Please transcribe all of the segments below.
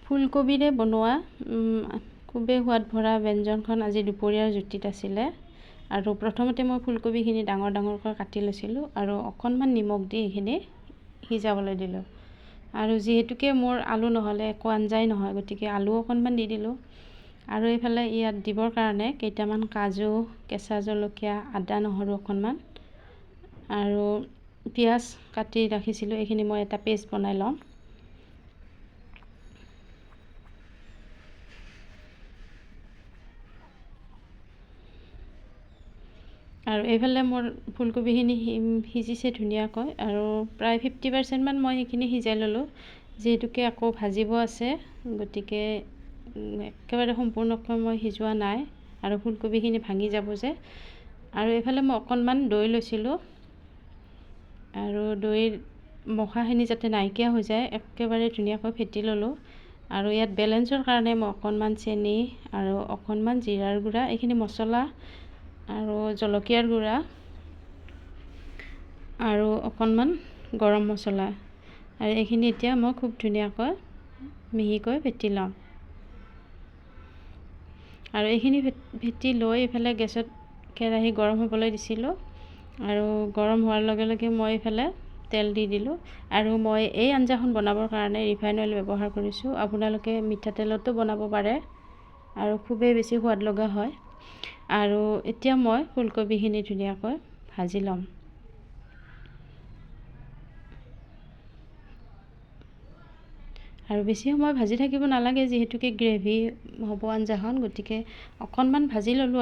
ফুলকবিৰে বনোৱা খুবেই সোৱাদ ভৰা ব্যঞ্জনখন আজি দুপৰীয়াৰ জুতিত আছিলে। আৰু প্ৰথমতে মই ফুলকবিখিনি ডাঙৰ ডাঙৰকৈ কাটি লৈছিলোঁ আৰু অকণমান নিমখ দি এইখিনি সিজাবলৈ দিলোঁ। আৰু যিহেতুকে মোৰ আলু নহ'লে একো আঞ্জাই নহয়, গতিকে আলু অকণমান দি দিলোঁ। আৰু এইফালে ইয়াত দিবৰ কাৰণে কেইটামান কাজু, কেঁচা জলকীয়া, আদা নহৰু অকণমান আৰু পিঁয়াজ কাটি ৰাখিছিলোঁ, এইখিনি মই এটা পেষ্ট বনাই ল'ম। আৰু এইফালে মোৰ ফুলকবিখিনি সিজিছে ধুনীয়াকৈ আৰু প্ৰায় 50% মই সেইখিনি সিজাই ল'লোঁ। যিহেতুকে আকৌ ভাজিব আছে, গতিকে একেবাৰে সম্পূৰ্ণকৈ মই সিজোৱা নাই আৰু ফুলকবিখিনি ভাঙি যাব যে। আৰু এইফালে মই অকণমান দৈ লৈছিলোঁ আৰু দৈৰ মখাখিনি যাতে নাইকিয়া হৈ যায় একেবাৰে ধুনীয়াকৈ ফেটি ল'লোঁ। আৰু ইয়াত বেলেঞ্চৰ কাৰণে মই অকণমান চেনি আৰু অকণমান জিৰাৰ গুড়া, এইখিনি মছলা আৰু জলকীয়াৰ গুড়া আৰু অকণমান গৰম মছলা, আৰু এইখিনি এতিয়া মই খুব ধুনীয়াকৈ মিহিকৈ ফেটি ল'ম। আৰু এইখিনি ফেটি লৈ এইফালে গেছত কেৰাহী গৰম হ'বলৈ দিছিলোঁ আৰু গৰম হোৱাৰ লগে লগে মই এইফালে তেল দি দিলোঁ। আৰু মই এই আঞ্জাখন বনাবৰ কাৰণে ৰিফাইন অইল ব্যৱহাৰ কৰিছোঁ। আপোনালোকে মিঠাতেলতো বনাব পাৰে আৰু খুবেই বেছি সোৱাদ লগা হয়। আৰু এতিয়া মই ফুলকবিখিনি ধুনীয়াকৈ ভাজি ল'ম। আৰু বেছি সময় ভাজি থাকিব নালাগে, যিহেতুকে গ্ৰেভি হ'ব আঞ্জাখন, গতিকে অকণমান ভাজি ল'লোঁ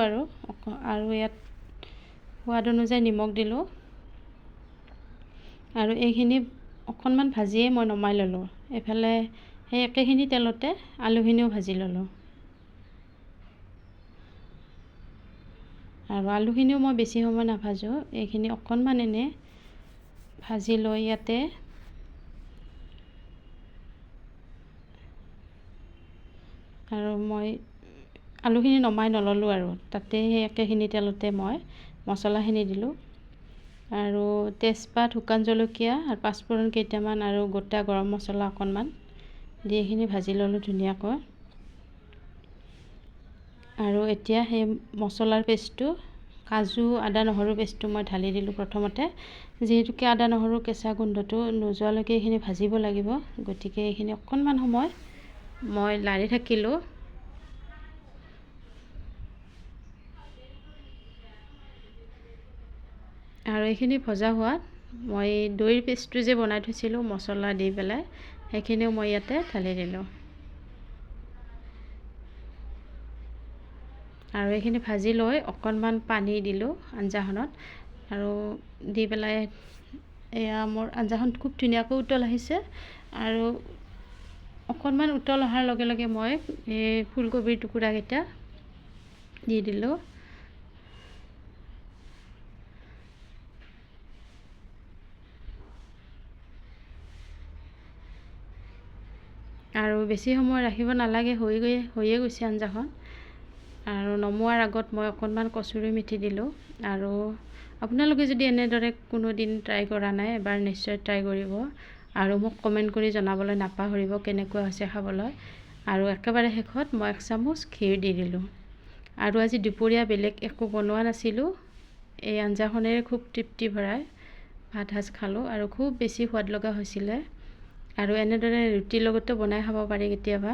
আৰু ইয়াত সোৱাদ অনুযায়ী নিমখ দিলোঁ। আৰু এইখিনি অকণমান ভাজিয়ে মই নমাই ল'লোঁ। এইফালে সেই একেখিনি তেলতে আলুখিনিও ভাজি ল'লোঁ। আৰু আলুখিনিও মই বেছি সময় নাভাজোঁ, এইখিনি অকণমান এনে ভাজি লৈ ইয়াতে আৰু মই আলুখিনি নমাই নল'লোঁ আৰু তাতে সেই একেখিনি তেলতে মই মছলাখিনি দিলোঁ। আৰু তেজপাত, শুকান জলকীয়া আৰু পাঁচফোৰণ কেইটামান আৰু গোটা গৰম মছলা অকণমান দি এইখিনি ভাজি ল'লোঁ ধুনীয়াকৈ। আৰু এতিয়া সেই মছলাৰ পেষ্টটো, কাজু, আদা নহৰু পেষ্টটো মই ঢালি দিলোঁ প্ৰথমতে। যিহেতুকে আদা নহৰু কেঁচা গোন্ধটো নোযোৱালৈকে এইখিনি ভাজিব লাগিব, গতিকে এইখিনি অকণমান সময় মই লাৰি থাকিলোঁ। আৰু এইখিনি ভজা হোৱাত মই দৈৰ পেষ্টটো যে বনাই থৈছিলোঁ মছলা দি পেলাই, সেইখিনিও মই ইয়াতে ঢালি দিলোঁ। আৰু এইখিনি ভাজি লৈ অকণমান পানী দিলোঁ আঞ্জাখনত, আৰু দি পেলাই এয়া মোৰ আঞ্জাখন খুব ধুনীয়াকৈ উতল আহিছে। আৰু অকণমান উতল অহাৰ লগে লগে মই এই ফুলকবিৰ টুকুৰাকেইটা দি দিলোঁ। আৰু বেছি সময় ৰাখিব নালাগে, হৈয়ে গৈছে আঞ্জাখন। আৰু নমোৱাৰ আগত মই অকণমান কচুৰি মেথি দিলোঁ। আৰু আপোনালোকে যদি এনেদৰে কোনোদিন ট্ৰাই কৰা নাই, এবাৰ নিশ্চয় ট্ৰাই কৰিব আৰু মোক কমেণ্ট কৰি জনাবলৈ নাপাহৰিব কেনেকুৱা হৈছে খাবলৈ। আৰু একেবাৰে শেষত মই 1 চামুচ ঘি দি দিলোঁ। আৰু আজি দুপৰীয়া বেলেগ একো বনোৱা নাছিলোঁ, এই আঞ্জাখনেৰে খুব তৃপ্তি ভৰাই ভাত সাজ খালোঁ আৰু খুব বেছি সোৱাদ লগা হৈছিলে। আৰু এনেদৰে ৰুটিৰ লগতো বনাই খাব পাৰি কেতিয়াবা।